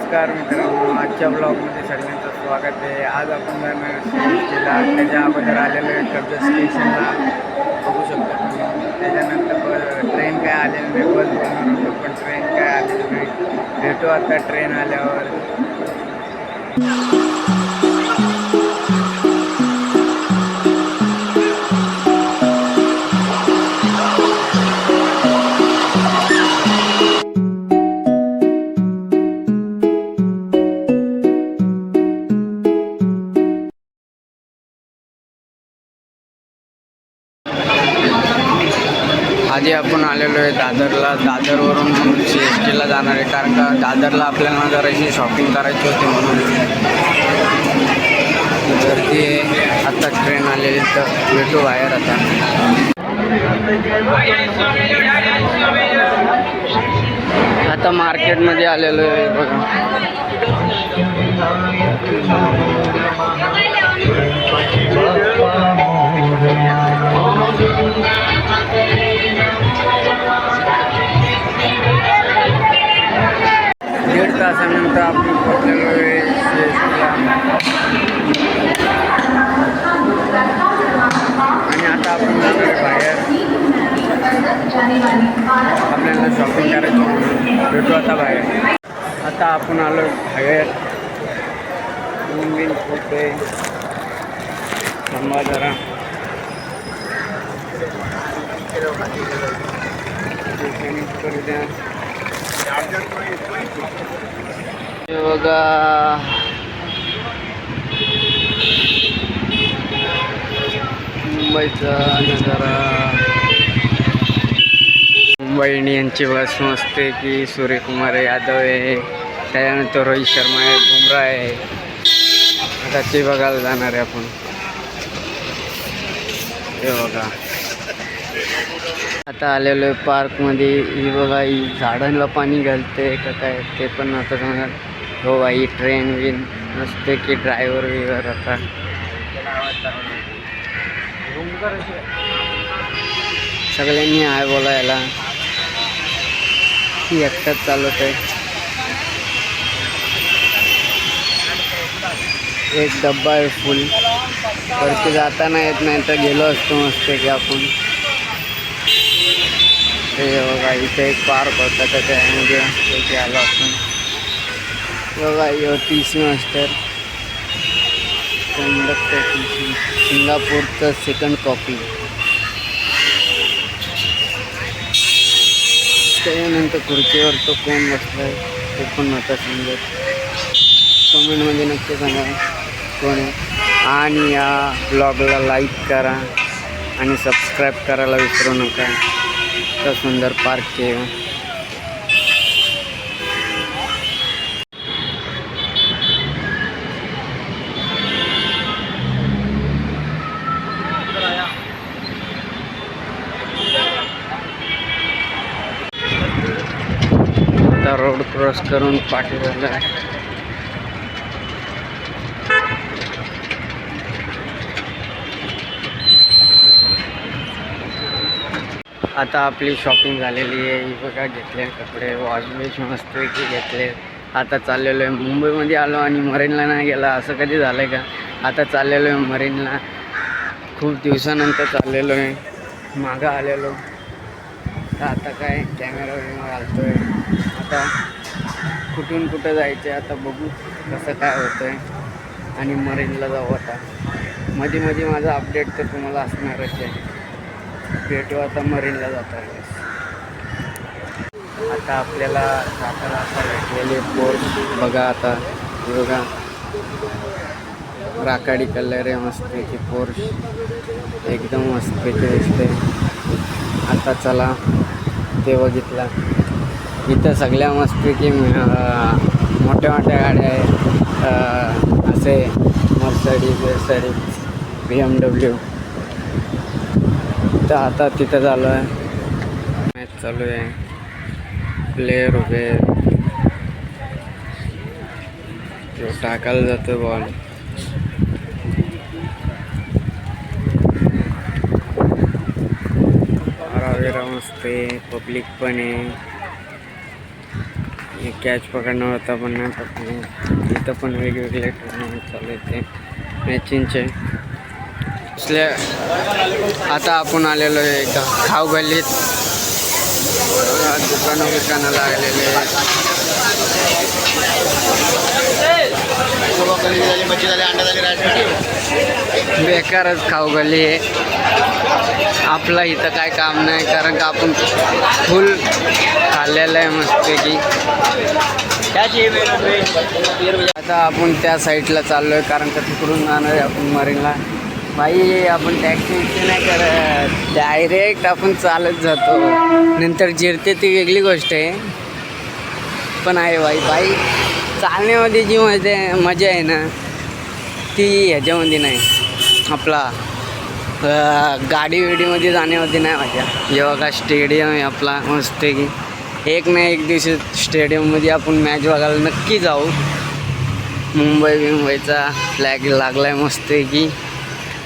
नमस्कार मित्रांनो, आजच्या ब्लॉगमध्ये सगळ्यांचं स्वागत आहे. आज आपण जाणार सीएसटीला. त्याच्या अगोदर आलेलो आहे कर्जत स्टेशनला, बघू शकता तुम्ही. त्याच्यानंतर ट्रेन काय आलेली नाही, बस बनवणार होतो पण ट्रेन काय आलेली नाही. भेटू आता ट्रेन आल्यावर. आधी आपण आलेलो आहे दादरला. दादरवरून सीएसटीला जाणार आहे, कारण का दादरला आपल्याला जराशी शॉपिंग करायची होती म्हणून. तर ती आता ट्रेन आलेली, तर भेटू बाहेर आता. आता मार्केटमध्ये आलेलो आहे बघा. दीड तासानंतर आपण पोहोचलेलो आहे सीएसटीला. आणि आता आपण जाणार आहे बाहेर. आपल्याला शॉपिंग करायची म्हणून भेटू आता बाहेर. आता आपण आलो बाहेर. नवीन कुठे थांबा जरा. करू द्या बघा. मुंबईचा नजारा. मुंबई इंडियन्सची बस मस्त आहे की. सूर्यकुमार यादव आहे, त्याच्यानंतर रोहित शर्मा आहे, बुमराह आहे. आता ते बघायला जाणार आहे आपण. हे बघा, आता आलेलो आहे पार्कमध्ये. ही बघा, ही झाडांना पाणी घालते का काय ते पण आता सांगणार. हो बाई, ट्रेन विन मस्त की. ड्रायव्हर विवर आता सगळ्यांनी आहे बोलायला की एकटाच चालवत आहे. एक डब्बा आहे फुल. वरती जाताना येत नाही तर गेलो असतो मस्त की आपण. ते बघा, इथे एक पार्क होता तर त्यामध्ये मस्त आलो आपण. बघा, TC मास्टर कंडक्टर TC, सिंगापूरचं सेकंड कॉपी. त्यानंतर खुर्चीवर तो कोण बसला आहे ते पण नव्हता समजत. कमेंटमध्ये नक्की सांगा कोण आहे. आणि या ब्लॉगला लाईक करा आणि सबस्क्राईब करायला विसरू नका. इतका सुंदर पार्क आहे. आता रोड क्रॉस करून पाठी झाला. आता आपली शॉपिंग झालेली आहे. ही बघा, घेतले कपडे, वॉश मस्त की घेतले. आता चाललेलो आहे मुंबईमध्ये. आलो आणि मरीनला नाही गेला, असं कधी झालं आहे का. आता चाललेलो आहे मरीनला. खूप दिवसानंतर चाललेलो आहे. मागं आलेलो तर आता काय कॅमेरा वगैरे घालतो आहे. आता कुठून कुठं जायचं आहे आता बघू कसं काय होतं आहे. आणि मरीनला जाऊ आता. मध्ये मध्ये माझा अपडेट तर तुम्हाला असणारच आहे. भेटू आता मरीनला जाता. आता आपल्याला जाताना आता भेटलेले पोर्स बघा. आता बघा, राखाडी कलर आहे मस्तपैकी. पोर्स एकदम मस्तपैकी दिसते. आता चला ते बघितला. इथं सगळ्या मस्तपैकी मोठ्या मोठ्या गाड्या आहेत. असे मर्सिडीज, BMW. तर आता तिथं झालो आहे. मॅच चालू आहे. प्लेयर उभे जो टाकायला जातो बॉल. मस्त आहे. पब्लिक पण आहे. कॅच पकडणं होता पण नाही पकडलं. इथं पण वेगवेगळे टुर्नामेंट चालू आहेत मॅचिंगचे. आता आपण आलेलो आहे एका खाऊ गल्लीत. दुकानं लागलेले बेकारच खाऊ गल्ली आहे. आपलं इथं काय काम नाही कारण का आपण फुल खाल्लेलं आहे मस्तपैकी. आता आपण त्या साईडला चाललो आहे कारण का तिकडून जाणार आहे आपण मरीनला. भाई आपण टॅक्सी नाही करत, डायरेक्ट आपण चालत जातो. नंतर जिरते ती वेगळी गोष्ट आहे पण आहे भाई चालण्यामध्ये जी मजा आहे ना ती ह्याच्यामध्ये नाही. आपला गाडी वेडीमध्ये जाण्यामध्ये नाही मजा. जेव्हा का स्टेडियम आहे आपला मस्त की एक ना एक दिवशी स्टेडियममध्ये आपण मॅच बघायला नक्की जाऊ. मुंबईचा फ्लॅग लागला आहे मस्त की.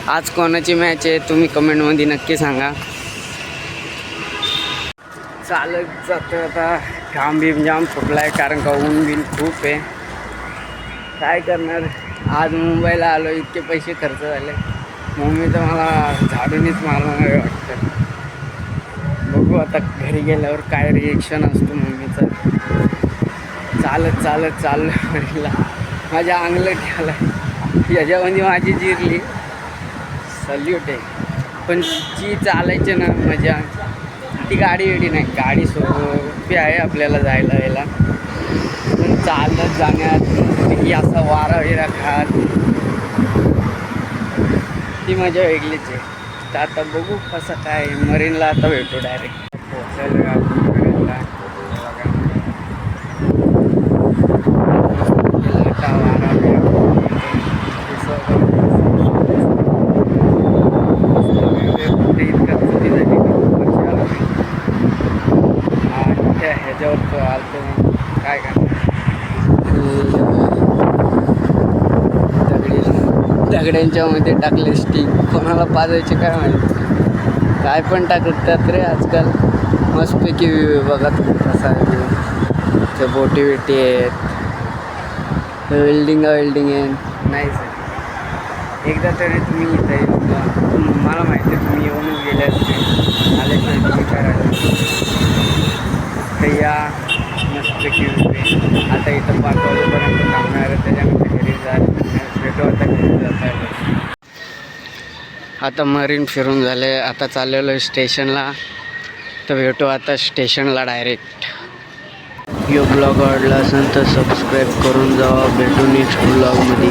आज कोणाची मॅच आहे तुम्ही कमेंटमध्ये नक्की सांगा. चालत जातो आता. घाम बीम जाम फुटला आहे कारण का ऊन बिन खूप आहे. काय करणार, आज मुंबईला आलो इतके पैसे खर्च झाले. मम्मी तर मला झाडूनच मारणार नाही वाटतं. बघू आता घरी गेल्यावर काय रिएक्शन असतो मम्मीचं. चाललं मरीनला. माझ्या अंगलट घ्यायला याच्यामध्ये माझी जिरली सल्यूट आहे. पण जी चालायची ना मजा ती गाडी वेडी नाही. गाडी सोपी आहे आपल्याला जायला यायला पण चालत जाण्यात की असा वारा विरा खात ती मजा वेगळीच आहे. तर आता बघू कसं काय. मरीनला आता भेटू डायरेक्ट. पोचायला आपण मरीनला. ह्याच्यावर तो आलतो काय दगड्यांच्या मध्ये टाकले स्टिक. कोणाला पाजायचे काय माहिती. काय पण टाकतात रे आजकाल. मस्तपैकी बघा तुम्ही कसा आहे. ते बोटी बिटी आहेत. वेल्डिंग आहे नाही सर. एकदा तरी तुम्ही इथं येऊन मला माहिती आहे तुम्ही येऊनच गेले असते. आल्याशिवाय तुम्ही करायला तर या मस्तपैकी. आता इथं 5 वाजेपर्यंत थांबणार आहे. त्याच्यानंतर घरी भेटू. आता घरी जाता येईल. आता मरीन फिरून झाले. आता चाललेलो आहे स्टेशनला. तर भेटू आता स्टेशनला डायरेक्ट. यो ब्लॉग आवडला असेल तर सबस्क्राईब करून जावा. भेटू नेक्स्ट ब्लॉगमध्ये.